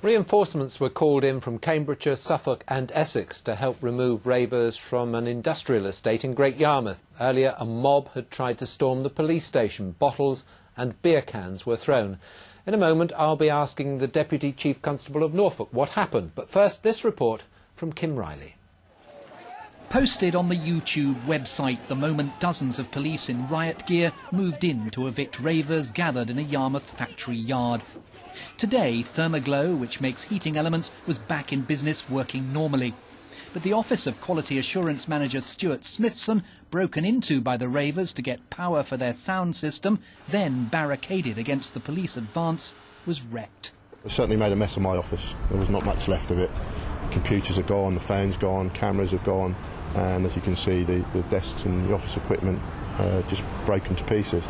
Reinforcements were called in from Cambridgeshire, Suffolk and Essex to help remove ravers from an industrial estate in Great Yarmouth. Earlier, a mob had tried to storm the police station. Bottles and beer cans were thrown. In a moment, I'll be asking the Deputy Chief Constable of Norfolk what happened. But first, this report from Kim Riley. Posted on the YouTube website the moment dozens of police in riot gear moved in to evict ravers gathered in a Yarmouth factory yard. Today, Thermoglow, which makes heating elements, was back in business working normally. But the Office of Quality Assurance Manager Stuart Smithson, broken into by the ravers to get power for their sound system, then barricaded against the police advance, was wrecked. It certainly made a mess of my office. There was not much left of it. Computers are gone, the phone's gone, cameras have gone, and as you can see, the desks and the office equipment just broken to pieces.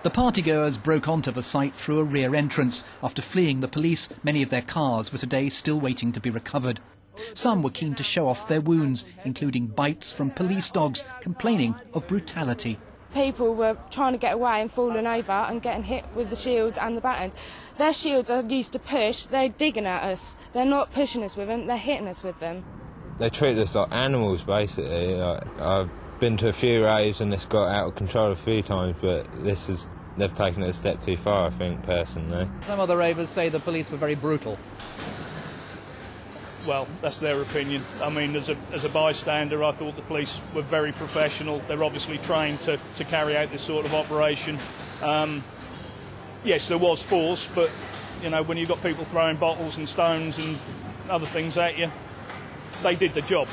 The partygoers broke onto the site through a rear entrance. After fleeing the police, many of their cars were today still waiting to be recovered. Some were keen to show off their wounds, including bites from police dogs, complaining of brutality. People were trying to get away and falling over and getting hit with the shields and the batons. Their shields are used to push, they're digging at us. They're not pushing us with them, they're hitting us with them. They treat us like animals, basically. I've been to a few raves and it's got out of control a few times, but they've taken it a step too far, I think, personally. Some other ravers say the police were very brutal. Well, that's their opinion. I mean, as a bystander, I thought the police were very professional. They're obviously trained to carry out this sort of operation. Yes, there was force, but, you know, when you've got people throwing bottles and stones and other things at you, they did the job.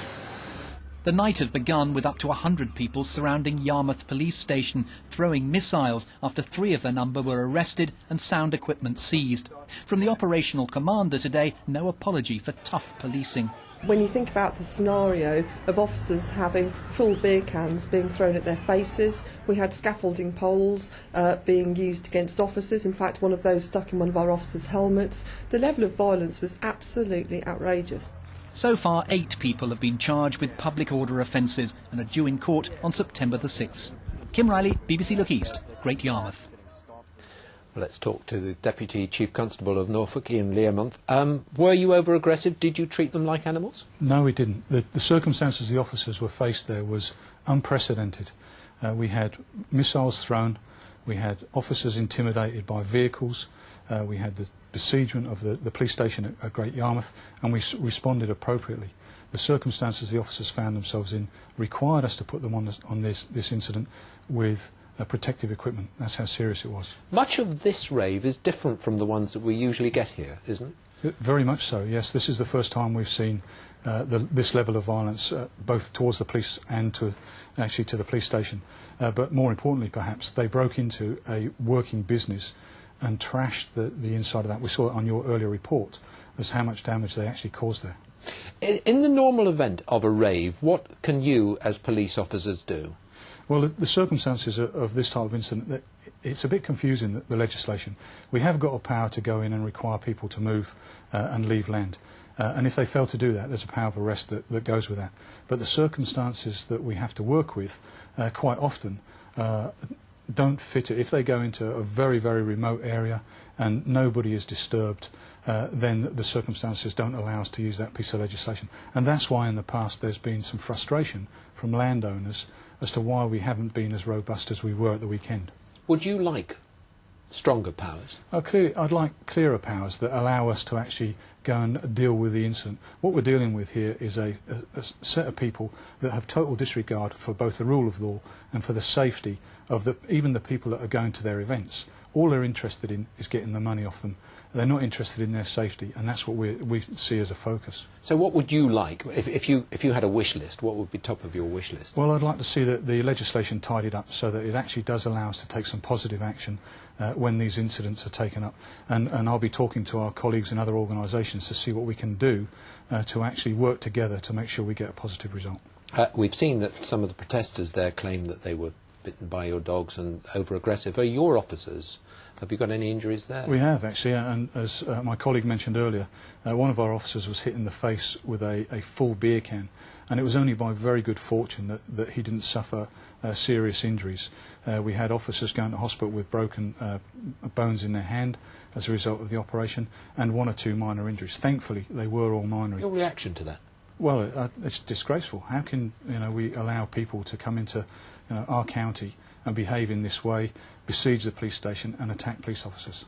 The night had begun with up to 100 people surrounding Yarmouth police station, throwing missiles after 3 of their number were arrested and sound equipment seized. From the operational commander today, no apology for tough policing. When you think about the scenario of officers having full beer cans being thrown at their faces, we had scaffolding poles being used against officers. In fact, one of those stuck in one of our officers' helmets. The level of violence was absolutely outrageous. So far, 8 people have been charged with public order offences and are due in court on September the 6th. Kim Riley, BBC Look East, Great Yarmouth. Let's talk to the Deputy Chief Constable of Norfolk, Ian Yarmouth. Were you over-aggressive? Did you treat them like animals? No, we didn't. The circumstances the officers were faced there was unprecedented. We had missiles thrown, we had officers intimidated by vehicles, we had the besiegement of the police station at Great Yarmouth, and we responded appropriately. The circumstances the officers found themselves in required us to put them on this incident with protective equipment. That's how serious it was. Much of this rave is different from the ones that we usually get here, isn't it? Very much so, yes. This is the first time we've seen this level of violence, both towards the police and to the police station. But more importantly, perhaps, they broke into a working business and trashed the inside of that. We saw it on your earlier report as how much damage they actually caused there. In the normal event of a rave, what can you as police officers do? Well, the circumstances of this type of incident, it's a bit confusing, the legislation. We have got a power to go in and require people to move and leave land. And if they fail to do that, there's a power of arrest that goes with that. But the circumstances that we have to work with quite often don't fit it. If they go into a very, very remote area and nobody is disturbed, then the circumstances don't allow us to use that piece of legislation. And that's why in the past there's been some frustration from landowners as to why we haven't been as robust as we were at the weekend. Would you like stronger powers? Clearly, I'd like clearer powers that allow us to actually go and deal with the incident. What we're dealing with here is a set of people that have total disregard for both the rule of law and for the safety of even the people that are going to their events. All they're interested in is getting the money off them. They're not interested in their safety, and that's what we see as a focus. So what would you like, if you had a wish list, what would be top of your wish list? Well, I'd like to see the legislation tidied up so that it actually does allow us to take some positive action when these incidents are taken up. And I'll be talking to our colleagues in other organisations to see what we can do to actually work together to make sure we get a positive result. We've seen that some of the protesters there claim that they were bitten by your dogs and over-aggressive. Are your officers, have you got any injuries there? We have, actually, and as my colleague mentioned earlier, one of our officers was hit in the face with a full beer can, And it was only by very good fortune that he didn't suffer serious injuries. We had officers going to hospital with broken bones in their hand as a result of the operation, and 1 or 2 minor injuries. Thankfully, they were all minor. Your reaction to that? Well, it's disgraceful. How can we allow people to come into our county and behave in this way, besiege the police station and attack police officers?